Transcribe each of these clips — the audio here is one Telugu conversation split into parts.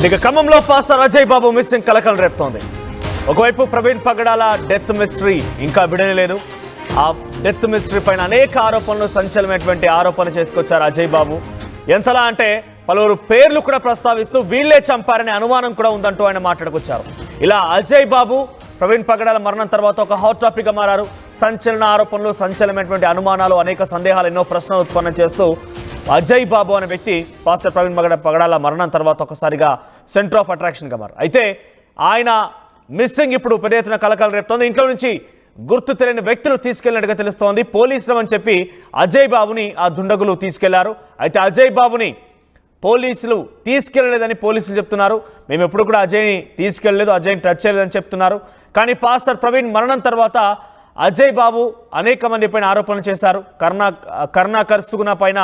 ఇక ఖమ్మంలో పాస్టర్ అజయ్ బాబు మిస్సింగ్ కలకలం రేపుతోంది. ఒకవైపు ప్రవీణ్ పగడాల డెత్ మిస్టరీ ఇంకా విడలేదు. ఆ డెత్ మిస్టరీ పైన అనేక ఆరోపణలు, సంచలనమైనటువంటి ఆరోపణలు చేసుకొచ్చారు అజయ్ బాబు. ఎంతలా అంటే పలువురు పేర్లు కూడా ప్రస్తావిస్తూ వీళ్లే చంపారనే అనుమానం కూడా ఉందంటూ ఆయన మాట్లాడుకొచ్చారు. ఇలా అజయ్ బాబు ప్రవీణ్ పగడాల మరణం తర్వాత ఒక హాట్ టాపిక్ గా మారారు. సంచలన ఆరోపణలు, సంచలనమైనటువంటి అనుమానాలు, అనేక సందేహాలు, ఎన్నో ప్రశ్నలు ఉత్పన్నం చేస్తూ అజయ్ బాబు అనే వ్యక్తి పాస్టర్ ప్రవీణ్ పగడాల మరణం తర్వాత ఒకసారిగా సెంటర్ ఆఫ్ అట్రాక్షన్గా మారు. అయితే ఆయన మిస్సింగ్ ఇప్పుడు పెద్ద ఎత్తున కలకలం రేపుతోంది. ఇంట్లో నుంచి గుర్తు తెలియని వ్యక్తులు తీసుకెళ్లినట్టుగా తెలుస్తోంది. పోలీసులు అని చెప్పి అజయ్ బాబుని ఆ దుండగులు తీసుకెళ్లారు. అయితే అజయ్ బాబుని పోలీసులు తీసుకెళ్లలేదని పోలీసులు చెప్తున్నారు. మేము ఎప్పుడు కూడా అజయ్ని తీసుకెళ్లలేదు, అజయ్ని టచ్ చేయలేదని చెప్తున్నారు. కానీ పాస్టర్ ప్రవీణ్ మరణం తర్వాత అజయ్ బాబు అనేక మంది పైన ఆరోపణలు చేశారు. కరుణాకర్ సుగుణ పైన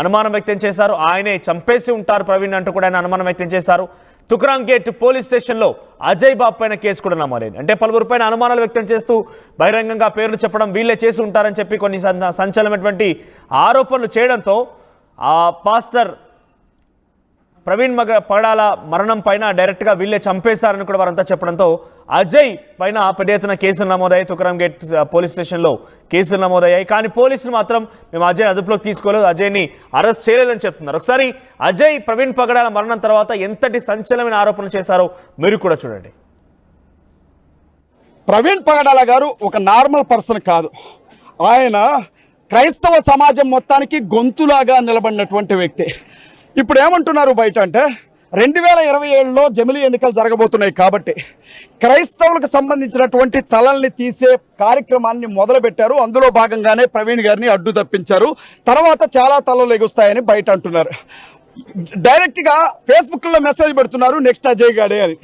అనుమానం వ్యక్తం చేశారు. ఆయనే చంపేసి ఉంటారు ప్రవీణ్ అంటూ కూడా ఆయన అనుమానం వ్యక్తం చేశారు. తుక్రాం గేట్ పోలీస్ స్టేషన్లో అజయ్ బాబు పైన కేసు కూడా నమోదైంది. అంటే పలువురు పైన అనుమానాలు వ్యక్తం చేస్తూ బహిరంగంగా పేర్లు చెప్పడం, వీళ్ళే చేసి ఉంటారని చెప్పి కొన్ని సంచలనమైనటువంటి ఆరోపణలు చేయడంతో ఆ పాస్టర్ ప్రవీణ్ పగడాల మరణం పైన డైరెక్ట్గా వీళ్ళే చంపేశారని కూడా వారంతా చెప్పడంతో అజయ్ పైన పెద్ద ఎత్తున కేసులు నమోదయ్యాయి. తుక్రాం గేట్ పోలీస్ స్టేషన్లో కేసులు నమోదయ్యాయి. కానీ పోలీసులు మాత్రం మేము అజయ్ అదుపులోకి తీసుకోలేదు, అజయ్ని అరెస్ట్ చేయలేదని చెప్తున్నారు. ఒకసారి అజయ్ ప్రవీణ్ పగడాల మరణం తర్వాత ఎంతటి సంచలనమైన ఆరోపణలు చేశారో మీరు కూడా చూడండి. ప్రవీణ్ పగడాల గారు ఒక నార్మల్ పర్సన్ కాదు. ఆయన క్రైస్తవ సమాజం మొత్తానికి గొంతులాగా నిలబడినటువంటి వ్యక్తి. ఇప్పుడు ఏమంటున్నారు బయట అంటే 2027లో జమిలీ ఎన్నికలు జరగబోతున్నాయి కాబట్టి క్రైస్తవులకు సంబంధించినటువంటి తలల్ని తీసే కార్యక్రమాన్ని మొదలుపెట్టారు. అందులో భాగంగానే ప్రవీణ్ గారిని అడ్డు తప్పించారు. తర్వాత చాలా తలలు ఎగుస్తాయని బయట అంటున్నారు. డైరెక్ట్గా ఫేస్బుక్లో మెసేజ్ పెడుతున్నారు, నెక్స్ట్ అజయ్ గాడే అని.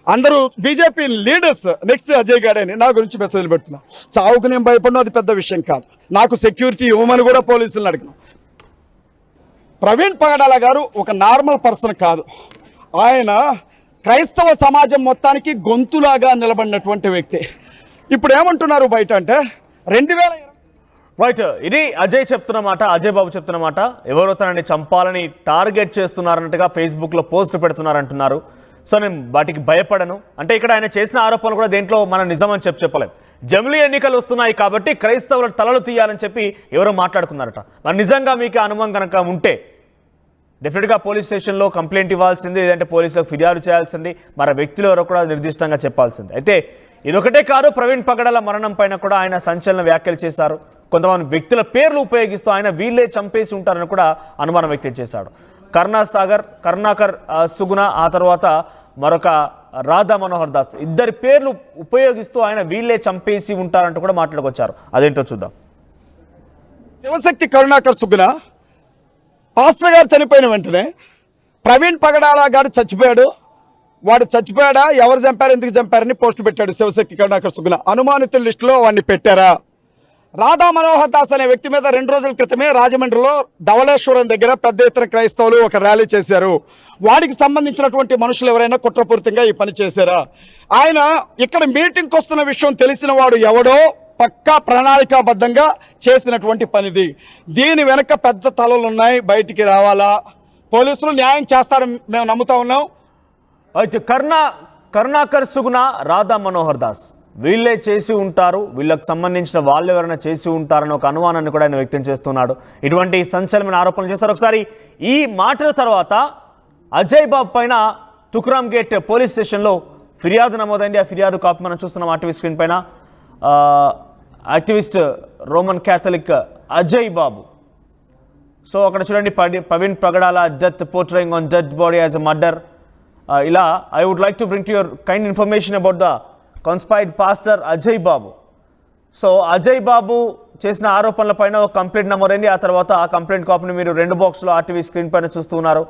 అందరూ బీజేపీ లీడర్స్ నెక్స్ట్ అజయ్ గాడే అని నా గురించి మెసేజ్లు పెడుతున్నారు. చావుకు నేను భయపడినా అది పెద్ద విషయం కాదు. నాకు సెక్యూరిటీ ఇవ్వమని కూడా పోలీసులను అడిగినాం. ప్రవీణ్ పగడాల గారు ఒక నార్మల్ పర్సన్ కాదు. ఆయన క్రైస్తవ సమాజం మొత్తానికి గొంతులాగా నిలబడినటువంటి వ్యక్తి. ఇప్పుడు ఏమంటున్నారు బయట అంటే 2020 రైట్, ఇది అజయ్ చెప్తున్న మాట, అజయ్ బాబు చెప్తున్న మాట. ఎవరో తనని చంపాలని టార్గెట్ చేస్తున్నారన్నట్టుగా ఫేస్బుక్లో పోస్ట్ పెడుతున్నారంటున్నారు. సో నేను వాటికి భయపడను అంటే ఇక్కడ ఆయన చేసిన ఆరోపణలు కూడా దేంట్లో మనం నిజమని చెప్పలేం. జమిలీ ఎన్నికలు వస్తున్నాయి కాబట్టి క్రైస్తవుల తలలు తీయాలని చెప్పి ఎవరో మాట్లాడుకున్నారట. మరి నిజంగా మీకు అనుమానం కనుక ఉంటే డెఫినెట్గా పోలీస్ స్టేషన్లో కంప్లైంట్ ఇవ్వాల్సింది, లేదంటే పోలీసులకు ఫిర్యాదు చేయాల్సింది, మరి వ్యక్తులు ఎవరో కూడా నిర్దిష్టంగా చెప్పాల్సింది. అయితే ఇదొకటే కాదు, ప్రవీణ్ పగడాల మరణం పైన కూడా ఆయన సంచలన వ్యాఖ్యలు చేశారు. కొంతమంది వ్యక్తుల పేర్లు ఉపయోగిస్తూ ఆయన వీళ్ళే చంపేసి ఉంటారని కూడా అనుమానం వ్యక్తం చేశాడు. కరుణాకర్ సుగుణ, ఆ తర్వాత మరొక రాధా మనోహర్ దాస్, ఇద్దరి పేర్లు ఉపయోగిస్తూ ఆయన వీళ్ళే చంపేసి ఉంటారంటూ కూడా మాట్లాడుకొచ్చారు. అదేంటో చూద్దాం. శివశక్తి కరుణాకర్ సుగుణ పాస్టర్ గారు చనిపోయిన వెంటనే ప్రవీణ్ పగడాల గారు చచ్చిపోయాడు, వాడు చచ్చిపోయాడా, ఎవరు చంపారు, ఎందుకు చంపారని పోస్ట్ పెట్టాడు శివశక్తి కరుణాకర్ సుగుణ. అనుమానితుల లిస్టులో వాడిని పెట్టారా? రాధా మనోహర్ దాస్ అనే వ్యక్తి మీద 2 రోజుల క్రితమే రాజమండ్రిలో ధవళేశ్వరం దగ్గర పెద్ద ఎత్తున క్రైస్తవులు ఒక ర్యాలీ చేశారు. వాడికి సంబంధించినటువంటి మనుషులు ఎవరైనా కుట్రపూరితంగా ఈ పని చేశారా? ఆయన ఇక్కడ మీటింగ్కి వస్తున్న విషయం తెలిసిన వాడు ఎవడో పక్కా ప్రణాళికాబద్ధంగా చేసినటువంటి పనిది. దీని వెనక పెద్ద తలలు ఉన్నాయి, బయటికి రావాలా? పోలీసులు న్యాయం చేస్తారని మేము నమ్ముతా ఉన్నాం. అయితే కరుణాకర్ సుగుణ, రాధా మనోహర్ దాస్ వీళ్ళే చేసి ఉంటారు, వీళ్ళకి సంబంధించిన వాళ్ళు ఎవరైనా చేసి ఉంటారని ఒక అనుమానాన్ని కూడా ఆయన వ్యక్తం చేస్తున్నాడు. ఇటువంటి సంచలనమైన ఆరోపణలు చేశారు. ఒకసారి ఈ మాటల తర్వాత అజయ్ బాబు పైన తుక్రాం గేట్ పోలీస్ స్టేషన్లో ఫిర్యాదు నమోదైంది. ఆ ఫిర్యాదు కాపీ మనం చూస్తున్నాం ఆర్టీవీ స్క్రీన్ పైన. Activist Roman Catholic Ajay Babu. So అక్కడ చూడండి, Praveen Pagadala death portraying on dead body as a murder. ఇలా I would like to bring to your kind information about the conspired pastor Ajay Babu. So Ajay Babu చేసిన ఆరోపణల పైన ఒక కంప్లైంట్ నమోదైంది. ఆ తర్వాత ఆ కంప్లైంట్ కాపీని మీరు 2 బాక్స్లో ఆర్టీవీ స్క్రీన్ పైన చూస్తున్నారు.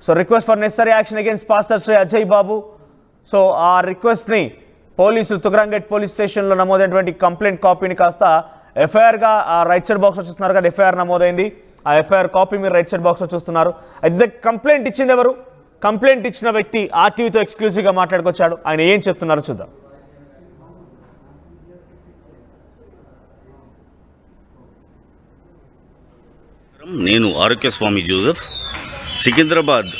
So request for necessary action against pastor Shri Ajay Babu. So ఆ రిక్వెస్ట్ని పోలీసులు తుక్రాంగేట్ పోలీస్ స్టేషన్లో నమోదైనటువంటి కంప్లైంట్ కాపీని కాస్త ఎఫ్ఐఆర్గా ఆ రైట్ సైడ్ బాక్స్లో చూస్తున్నారు కదా, ఎఫ్ఐఆర్ నమోదైంది. ఆ ఎఫ్ఐఆర్ కాపీ మీరు రైట్ సైడ్ బాక్స్లో చూస్తున్నారు. అయితే కంప్లైంట్ ఇచ్చింది ఎవరు? కంప్లైంట్ ఇచ్చిన వ్యక్తి ఆర్టీవీతో ఎక్స్క్లూజివ్గా మాట్లాడుకొచ్చాడు. ఆయన ఏం చెప్తున్నారో చూద్దాం. నేను Arogya Swamy Joseph, Secunderabad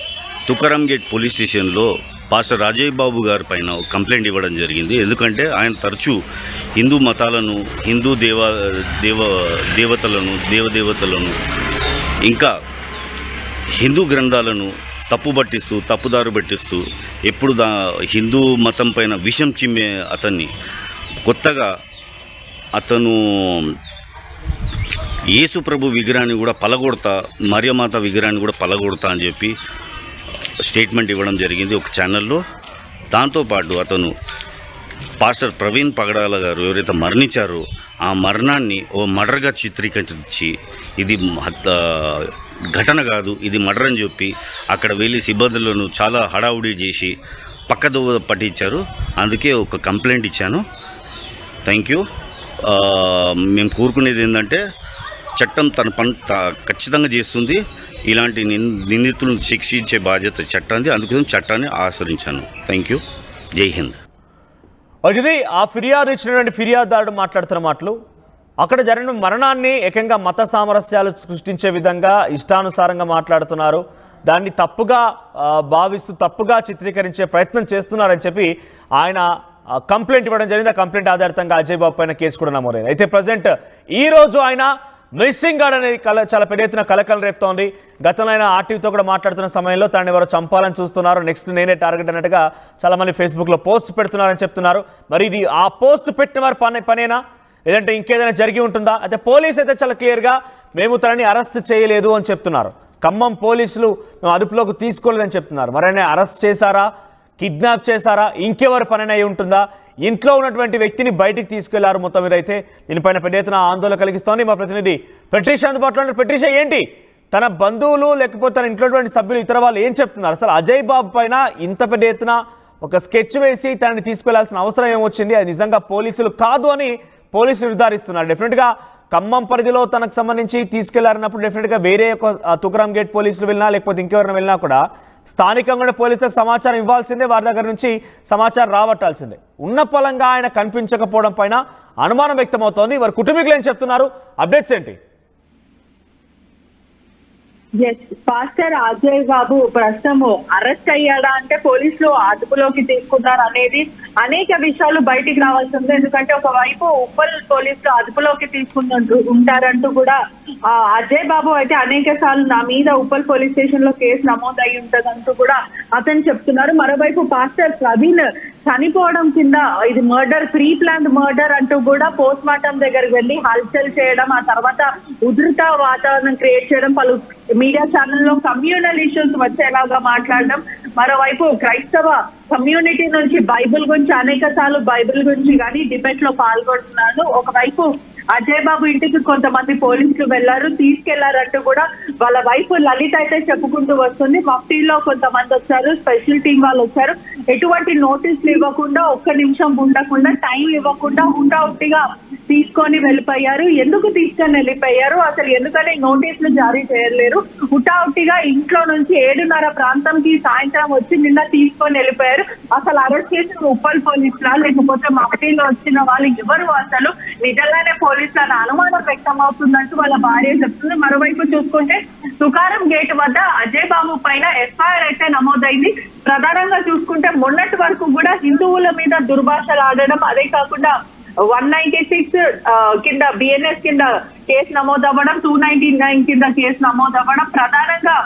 Tukaram gate police స్టేషన్లో పాస్టర్ రాజయ్య బాబు గారి పైన కంప్లైంట్ ఇవ్వడం జరిగింది. ఎందుకంటే ఆయన తరచూ హిందూ మతాలను, హిందూ దేవతలను ఇంకా హిందూ గ్రంథాలను తప్పుదారు పట్టిస్తూ ఎప్పుడు హిందూ మతం పైన విషం చిమ్మే అతన్ని కొత్తగా అతను యేసు ప్రభు విగ్రహాన్ని కూడా పలగొడతా, మరియమాత విగ్రహాన్ని కూడా పలగొడతా అని చెప్పి స్టేట్మెంట్ ఇవ్వడం జరిగింది ఒక ఛానల్లో. దాంతోపాటు అతను పాస్టర్ ప్రవీణ్ పగడాల గారు ఎవరైతే మరణించారో ఆ మరణాన్ని ఓ మర్డర్గా చిత్రీకరించి ఇది ఘటన కాదు, ఇది మర్డర్ అని చెప్పి అక్కడ వెళ్ళి సిబ్బందులను చాలా హడావుడి చేసి పక్కదోవ పట్టించారు. అందుకే ఒక కంప్లైంట్ ఇచ్చాను. Thank you. మేము కోరుకునేది ఏంటంటే చట్టం తన పని ఖచ్చితంగా చేస్తుంది. ఇలాంటి నిందితులను శిక్షించే బాధ్యత చట్టాన్ని, అందుకోసం చట్టాన్ని ఆశ్రయించాను. Thank you. జై హింద్. ఇది ఆ ఫిర్యాదు ఇచ్చినటువంటి ఫిర్యాదుదారుడు మాట్లాడుతున్న మాటలు. అక్కడ జరిగిన మరణాన్ని ఏకంగా మత సామరస్యాలు సృష్టించే విధంగా ఇష్టానుసారంగా మాట్లాడుతున్నారు, దాన్ని తప్పుగా భావిస్తూ తప్పుగా చిత్రీకరించే ప్రయత్నం చేస్తున్నారని చెప్పి ఆయన కంప్లైంట్ ఇవ్వడం జరిగింది. ఆ కంప్లైంట్ ఆధారితంగా అజయ్ బాబు పైన కేసు కూడా నమోదైంది. అయితే ప్రజెంట్ ఈ రోజు ఆయన మిస్సింగ్ గార్డ్ అనేది చాలా పెద్ద ఎత్తున కలకలం రేపుతోంది. గతంలో ఆయన ఆర్టీవీతో కూడా మాట్లాడుతున్న సమయంలో తనని ఎవరో చంపాలని చూస్తున్నారు, నెక్స్ట్ నేనే టార్గెట్ అన్నట్టుగా చాలా మంది ఫేస్బుక్లో పోస్ట్ పెడుతున్నారని చెప్తున్నారు. మరి ఇది ఆ పోస్ట్ పెట్టిన వారి పనేనా లేదంటే ఇంకేదైనా జరిగి ఉంటుందా? అయితే పోలీసు అయితే చాలా క్లియర్గా మేము తనని అరెస్ట్ చేయలేదు అని చెప్తున్నారు. ఖమ్మం పోలీసులు మేము అదుపులోకి తీసుకోలేదని చెప్తున్నారు. మరి ఆయన అరెస్ట్ చేశారా, కిడ్నాప్ చేశారా, ఇంకెవరి పనైనా అయి ఉంటుందా? ఇంట్లో ఉన్నటువంటి వ్యక్తిని బయటికి తీసుకెళ్లారు. మొత్తం మీద అయితే దీనిపైన పెద్ద ఎత్తున ఆందోళన కలిగిస్తోంది. మా ప్రతినిధి పెట్రిషా అందుబాటులో ఉన్న. పెట్రిషా, ఏంటి తన బంధువులు లేకపోతే తన ఇంట్లో సభ్యులు ఇతర వాళ్ళు ఏం చెప్తున్నారు? అసలు అజయ్ బాబు పైన ఇంత పెద్ద ఎత్తున ఒక స్కెచ్ వేసి తనని తీసుకెళ్లాల్సిన అవసరం ఏమొచ్చింది? అది నిజంగా పోలీసులు కాదు అని పోలీసులు నిర్ధారిస్తున్నారు. డెఫినెట్గా ఖమ్మం పరిధిలో తనకు సంబంధించి తీసుకెళ్లారన్నప్పుడు డెఫినెట్గా వేరే ఒక తుకారాం గేట్ పోలీసులు వెళ్ళినా లేకపోతే ఇంకెవరైనా వెళ్ళినా కూడా స్థానికంగా పోలీసులకు సమాచారం ఇవ్వాల్సిందే, వారి దగ్గర నుంచి సమాచారం రాబట్టాల్సిందే. ఉన్న పలంగా ఆయన కనిపించకపోవడం పైన అనుమానం వ్యక్తమవుతోంది. వారి కుటుంబీకులు ఏం చెప్తున్నారు? అప్డేట్స్ ఏంటి? పాస్టర్ అజయ్ బాబు ప్రస్తుతం అరెస్ట్ అయ్యాడా అంటే పోలీసులు అదుపులోకి తీసుకున్నారు అనేది అనేక విషయాలు బయటికి రావాల్సి ఉంది. ఎందుకంటే ఒకవైపు ఉప్పల్ పోలీసులు అదుపులోకి ఉంటారంటూ కూడా అజయ్ బాబు అయితే అనేక సార్లు నా మీద ఉప్పల్ పోలీస్ స్టేషన్ లో కేసు నమోదయ్యి ఉంటదంటూ కూడా అతను చెప్తున్నారు. మరోవైపు పాస్టర్ ప్రవీణ్ చనిపోవడం కింద ఇది మర్డర్, ప్రీ ప్లాన్డ్ మర్డర్ అంటూ కూడా పోస్ట్ మార్టం దగ్గరికి వెళ్ళి హల్చల్ చేయడం, ఆ తర్వాత ఉధృత వాతావరణం క్రియేట్ చేయడం, పలు మీడియా ఛానల్లో కమ్యూనల్ ఇష్యూస్ వచ్చేలాగా మాట్లాడడం, మరోవైపు క్రైస్తవ కమ్యూనిటీ నుంచి బైబిల్ గురించి అనేక సార్లు బైబిల్ గురించి కానీ డిబేట్ లో పాల్గొంటున్నాడు. ఒకవైపు అజయ్ బాబు ఇంటికి కొంతమంది పోలీసులు వెళ్లారు, తీసుకెళ్లారంటూ కూడా వాళ్ళ వైపు లలిత అయితే చెప్పుకుంటూ వస్తుంది. మఫ్టీలో కొంతమంది వచ్చారు, స్పెషల్ టీం వాళ్ళు వచ్చారు, ఎటువంటి నోటీసులు ఇవ్వకుండా, ఒక్క నిమిషం ఉండకుండా, టైం ఇవ్వకుండా హుటాహుటిగా తీసుకొని వెళ్ళిపోయారు. ఎందుకు తీసుకొని వెళ్ళిపోయారు, అసలు ఎందుకని నోటీసులు జారీ చేయలేరు, హుటాహుటిగా ఇంట్లో నుంచి 7:30 ప్రాంతంకి సాయంత్రం వచ్చి నిన్న తీసుకొని వెళ్ళిపోయారు. అసలు అరెస్ట్ చేసిన ఉప్పల్ పోలీసులా లేకపోతే మఫ్టీలో వచ్చిన వాళ్ళు ఎవరు, అసలు నిజంగానే పోలీసుల అనుమానం వ్యక్తం అవుతుందంటూ వాళ్ళ భార్య చెప్తుంది. మరోవైపు చూసుకుంటే తుకారం గేట్ వద్ద అజయ్ బాబు పైన ఎఫ్ఐఆర్ అయితే నమోదైంది. ప్రధానంగా చూసుకుంటే మొన్నటి వరకు కూడా హిందువుల మీద దుర్భాషలు ఆడడం, అదే కాకుండా 196 కింద బిఎన్ఎస్ కింద కేసు నమోదవ్వడం, 299 కింద కేసు నమోదవ్వడం, ప్రధానంగా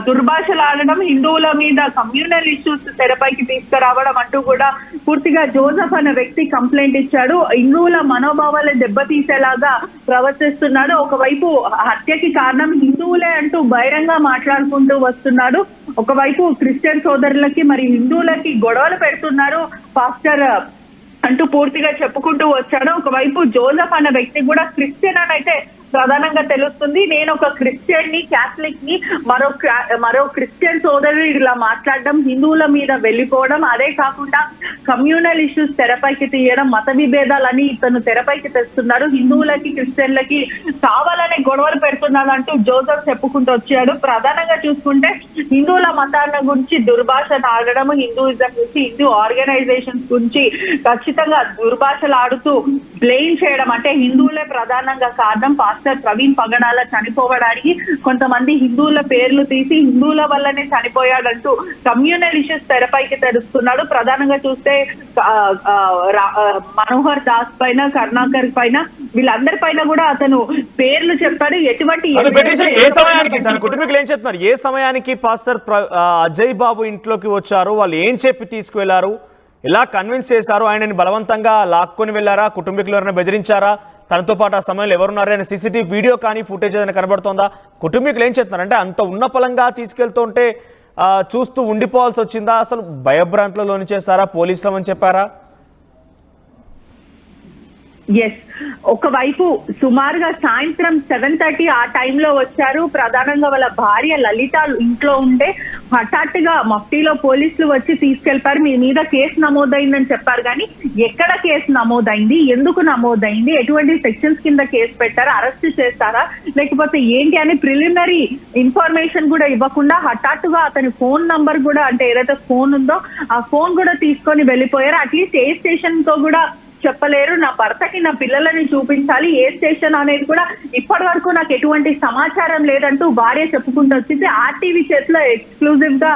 దుర్భాషలు ఆడడం, హిందువుల మీద కమ్యూనల్ ఇష్యూస్ తెరపైకి తీసుకురావడం అంటూ కూడా పూర్తిగా జోసెఫ్ అనే వ్యక్తి కంప్లైంట్ ఇచ్చాడు. హిందువుల మనోభావాలు దెబ్బతీసేలాగా ప్రవర్తిస్తున్నాడు. ఒకవైపు హత్యకి కారణం హిందువులే అంటూ బహిరంగ మాట్లాడుకుంటూ వస్తున్నాడు. ఒకవైపు క్రిస్టియన్ సోదరులకి మరి హిందువులకి గొడవలు పెడుతున్నారు పాస్టర్ అంటూ పూర్తిగా చెప్పుకుంటూ వచ్చాడు. ఒకవైపు జోసెఫ్ అనే వ్యక్తి కూడా క్రిస్టియన్ అని అయితే ప్రధానంగా తెలుస్తుంది. నేను ఒక క్రిస్టియన్ ని, క్యాథలిక్ ని, మరో క్రిస్టియన్ సోదరుడు ఇలా మాట్లాడడం, హిందువుల మీద వెళ్ళిపోవడం, అదే కాకుండా కమ్యూనల్ ఇష్యూస్ తెరపైకి తీయడం, మత విభేదాలని ఇతను తెరపైకి తెస్తున్నాడు, హిందువులకి క్రిస్టియన్లకి కావాలనే గొడవలు పెడుతున్నాడు అంటూ జోసెఫ్ చెప్పుకుంటూ వచ్చాడు. ప్రధానంగా చూసుకుంటే హిందువుల మతాల గురించి దుర్భాషను ఆడడం, హిందూయిజం గురించి, హిందూ ఆర్గనైజేషన్స్ గురించి ఖచ్చితంగా దుర్భాషలు ఆడుతూ బ్లేమ్ చేయడం, అంటే హిందువులే ప్రధానంగా కారణం, పాస్టర్ పాస్టర్ ప్రవీణ్ పగడాల చనిపోవడానికి కొంతమంది హిందువుల పేర్లు తీసి హిందువుల వల్లనే చనిపోయాడంటూ కమ్యూనల్ ఇష్యూస్ తెరపైకి తెరుస్తున్నాడు. ప్రధానంగా చూస్తే మనోహర్ దాస్ పైన, కరుణాకర్ పైన, వీళ్ళందరి పైన కూడా అతను పేర్లు చెప్పాడు. ఎటువంటి ఏ సమయానికి తన కుటుంబీకులు ఏం చెప్తున్నారు? ఏ సమయానికి పాస్టర్ అజయ్ బాబు ఇంట్లోకి వచ్చారు? వాళ్ళు ఏం చెప్పి తీసుకువెళ్లారు? ఎలా కన్విన్స్ చేశారు? ఆయనని బలవంతంగా లాక్కొని వెళ్ళారా? కుటుంబీకులు ఎవరైనా బెదిరించారా? తనతో పాటు ఆ సమయంలో ఎవరున్నారు? ఆయన సీసీటీవీ వీడియో కానీ ఫుటేజ్ ఏదైనా కనబడుతుందా? కుటుంబీకులు ఏం చెప్తున్నారు? అంటే అంత ఉన్న పలంగా తీసుకెళ్తుంటే చూస్తూ ఉండిపోవాల్సి వచ్చిందా? అసలు భయభ్రాంతులు లోని చేశారా? పోలీసులమని చెప్పారా? ఎస్, ఒకవైపు సుమారుగా సాయంత్రం 7:30 ఆ టైంలో వచ్చారు. ప్రధానంగా వాళ్ళ భార్య లలిత ఇంట్లో ఉంటే హఠాత్తుగా మఫ్టీలో పోలీసులు వచ్చి తీసుకెళ్తారు. మీ మీద కేసు నమోదైందని చెప్పారు, కానీ ఎక్కడ కేసు నమోదైంది, ఎందుకు నమోదైంది, ఎటువంటి సెక్షన్స్ కింద కేసు పెట్టారా, అరెస్ట్ చేస్తారా, లేకపోతే ఏంటి అని ప్రిలిమినరీ ఇన్ఫర్మేషన్ కూడా ఇవ్వకుండా హఠాత్తుగా అతని ఫోన్ నంబర్ కూడా, అంటే ఏదైతే ఫోన్ ఉందో ఆ ఫోన్ కూడా తీసుకొని వెళ్ళిపోయారు. అట్లీస్ట్ ఏ స్టేషన్ తో కూడా చెప్పలేరు. నా భర్తకి నా పిల్లలని చూపించాలి, ఏ స్టేషన్ అనేది కూడా ఇప్పటి వరకు నాకు ఎటువంటి సమాచారం లేదంటూ భార్య చెప్పుకుంటూ వచ్చింది. ఆర్టీవీ చేతిలో ఎక్స్క్లూజివ్ గా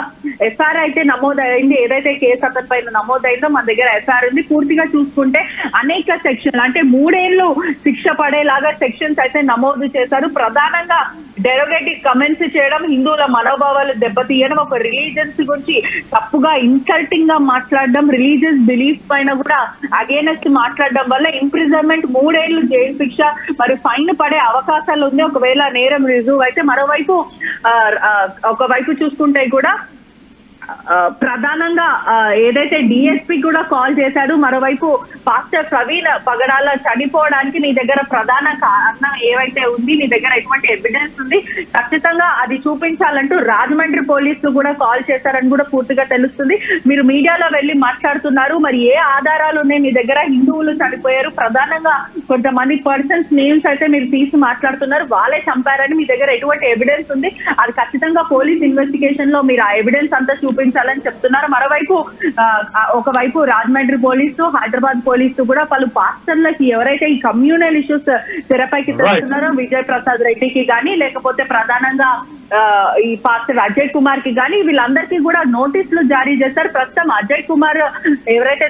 ఎఫ్ఐఆర్ అయితే నమోదైంది. ఏదైతే కేసు అతని పైన నమోదైందో మన దగ్గర ఎఫ్ఐఆర్ ఉంది. పూర్తిగా చూసుకుంటే అనేక సెక్షన్లు, అంటే 3 ఏళ్లు శిక్ష పడేలాగా సెక్షన్స్ అయితే నమోదు చేశారు. ప్రధానంగా డెరోగేటివ్ కమెంట్స్ చేయడం, హిందువుల మనోభావాలు దెబ్బతీయడం, ఒక రిలీజియన్స్ గురించి తప్పుగా ఇన్సల్టింగ్ గా మాట్లాడడం, రిలీజియస్ బిలీఫ్ పైన కూడా అగేనెస్ట్ మాట్లాడడం వల్ల ఇంప్రిజన్మెంట్ 3 ఏళ్లు జైలు శిక్ష, మరి ఫైన్ పడే అవకాశాలు ఉంది ఒకవేళ నేరం రుజువు అయితే. మరోవైపు ఒకవైపు చూసుకుంటే కూడా ప్రధానంగా ఏదైతే డిఎస్పీ కూడా కాల్ చేశాడు. మరోవైపు పాస్టర్ ప్రవీణ్ పగడాల చనిపోవడానికి నీ దగ్గర ప్రధాన కారణం ఏవైతే ఉంది, నీ దగ్గర ఎటువంటి ఎవిడెన్స్ ఉంది, ఖచ్చితంగా అది చూపించాలంటూ రాజమండ్రి పోలీసులు కూడా కాల్ చేశారని కూడా పూర్తిగా తెలుస్తుంది. మీరు మీడియాలో వెళ్ళి మాట్లాడుతున్నారు, మరి ఏ ఆధారాలు ఉన్నాయి మీ దగ్గర? హిందువులు చనిపోయారు, ప్రధానంగా కొంతమంది పర్సన్స్ నేమ్స్ అయితే మీరు తీసి మాట్లాడుతున్నారు, వాళ్ళే చంపారని మీ దగ్గర ఎటువంటి ఎవిడెన్స్ ఉంది? అది ఖచ్చితంగా పోలీస్ ఇన్వెస్టిగేషన్ లో మీరు ఆ ఎవిడెన్స్ అంతా చూపించాలని చెప్తున్నారు. మరోవైపు ఒకవైపు రాజమండ్రి పోలీసు, హైదరాబాద్ పోలీసు కూడా పలు పాస్టర్లకి ఎవరైతే ఈ కమ్యూనల్ ఇష్యూస్ తెరపైకి తెస్తున్నారో, విజయ్ ప్రసాద్ రెడ్డికి కానీ, లేకపోతే ప్రధానంగా ఈ పాస్టర్ అజయ్ కుమార్ కి కానీ, వీళ్ళందరికీ కూడా నోటీసులు జారీ చేశారు. ప్రస్తుతం అజయ్ కుమార్ ఎవరైతే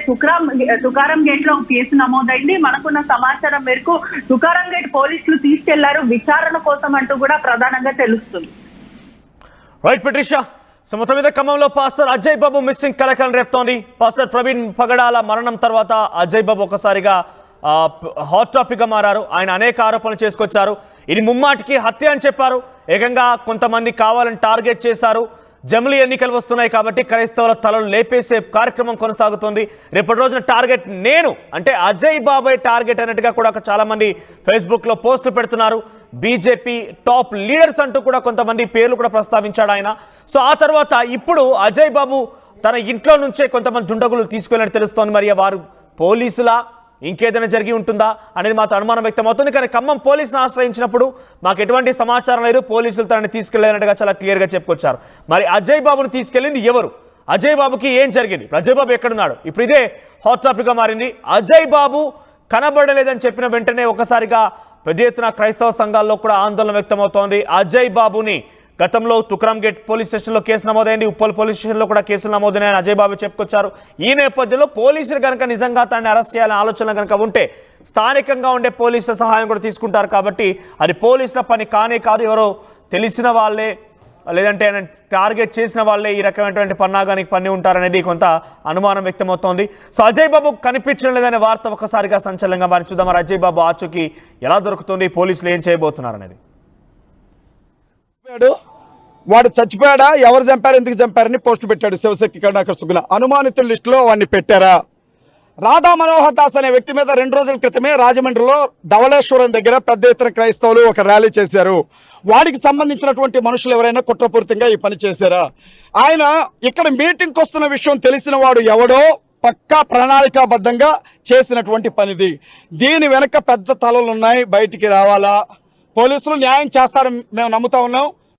తుకారం గేట్ లో కేసు నమోదైంది, మనకున్న సమాచారం మేరకు తుకారం గేట్ పోలీసులు తీసుకెళ్లారు విచారణ కోసం అంటూ కూడా ప్రధానంగా తెలుస్తుంది. రైట్ పెట్రిషా, సో మొత్తం మీద ఖమ్మంలో పాస్టర్ అజయ్ బాబు మిస్సింగ్ కలకలం రేపుతోంది. పాస్టర్ ప్రవీణ్ పగడాల మరణం తర్వాత అజయ్ బాబు ఒకసారిగా హాట్ టాపిక్ గా మారారు. ఆయన అనేక ఆరోపణలు చేసుకొచ్చారు. ఇది ముమ్మాటికి హత్య అని చెప్పారు. ఏకంగా కొంతమంది కావాలని టార్గెట్ చేశారు. జమిలీ ఎన్నికలు వస్తున్నాయి కాబట్టి క్రైస్తవుల తలలు లేపేసే కార్యక్రమం కొనసాగుతుంది. రేపటి రోజున టార్గెట్ నేను, అంటే అజయ్ బాబాయ్ టార్గెట్ అన్నట్టుగా కూడా చాలా మంది ఫేస్బుక్ లో పోస్టులు పెడుతున్నారు. బీజేపీ టాప్ లీడర్స్ అంటూ కూడా కొంతమంది పేర్లు కూడా ప్రస్తావించాడు ఆయన. సో ఆ తర్వాత ఇప్పుడు అజయ్ బాబు తన ఇంట్లో నుంచే కొంతమంది దుండగులు తీసుకెళ్ళినట్టు తెలుస్తోంది. మరి వారు పోలీసులా, ఇంకేదైనా జరిగి ఉంటుందా అనేది మాత్రం అనుమానం వ్యక్తమవుతుంది. కానీ ఖమ్మం పోలీసును ఆశ్రయించినప్పుడు మాకు ఎటువంటి సమాచారం లేదు, పోలీసులు తనని తీసుకెళ్లారన్నట్టుగా చాలా క్లియర్గా చెప్పుకొచ్చారు. మరి అజయ్ బాబును తీసుకెళ్ళింది ఎవరు? అజయ్ బాబుకి ఏం జరిగింది? అజయ్ బాబు ఎక్కడున్నాడు? ఇప్పుడు ఇదే హాట్ టాపిక్గా మారింది. అజయ్ బాబు కనబడలేదని చెప్పిన వెంటనే ఒకసారిగా పెద్ద ఎత్తున క్రైస్తవ సంఘాల్లో కూడా ఆందోళన వ్యక్తమవుతోంది. అజయ్ బాబుని గతంలో తుకారం గేట్ పోలీస్ స్టేషన్లో కేసు నమోదైంది, ఉప్పల్ పోలీస్ స్టేషన్లో కూడా కేసులు నమోదైనాయని అజయ్ బాబు చెప్పుకొచ్చారు. ఈ నేపథ్యంలో పోలీసులు కనుక నిజంగా తనని అరెస్ట్ చేయాలనే ఆలోచన కనుక ఉంటే స్థానికంగా ఉండే పోలీసుల సహాయం కూడా తీసుకుంటారు. కాబట్టి అది పోలీసుల పని కానే కాదు, ఎవరో తెలిసిన వాళ్ళే లేదంటే టార్గెట్ చేసిన వాళ్ళే ఈ రకమైనటువంటి పన్నాగానికి పన్ని ఉంటారనేది కొంత అనుమానం వ్యక్తమవుతోంది. సో అజయ్ బాబు కనిపించడం లేదనే వార్త ఒకసారిగా సంచలనంగా మారి చూద్దాం. మరి అజయ్ బాబు ఆచూకీ ఎలా దొరుకుతుంది, పోలీసులు ఏం చేయబోతున్నారు అనేది. వాడు చచ్చిపోయాడా, ఎవరు చంపారు, ఎందుకు చంపారని పోస్ట్ పెట్టాడు శివశక్తి కరుణాకర్ సుగుణ. అనుమానితుల లిస్టులో వాడిని పెట్టారా? రాధా మనోహర్ దాస్ అనే వ్యక్తి మీద 2 రోజుల క్రితమే రాజమండ్రిలో ధవళేశ్వరం దగ్గర పెద్ద ఎత్తున క్రైస్తవులు ఒక ర్యాలీ చేశారు. వాడికి సంబంధించినటువంటి మనుషులు ఎవరైనా కుట్రపూరితంగా ఈ పని చేశారా? ఆయన ఇక్కడ మీటింగ్కి వస్తున్న విషయం తెలిసిన వాడు ఎవడో పక్కా ప్రణాళికాబద్ధంగా చేసినటువంటి పనిది. దీని వెనక పెద్ద తలలు ఉన్నాయి, బయటికి రావాలా? పోలీసులు న్యాయం చేస్తారని మేము నమ్ముతా ఉన్నాం.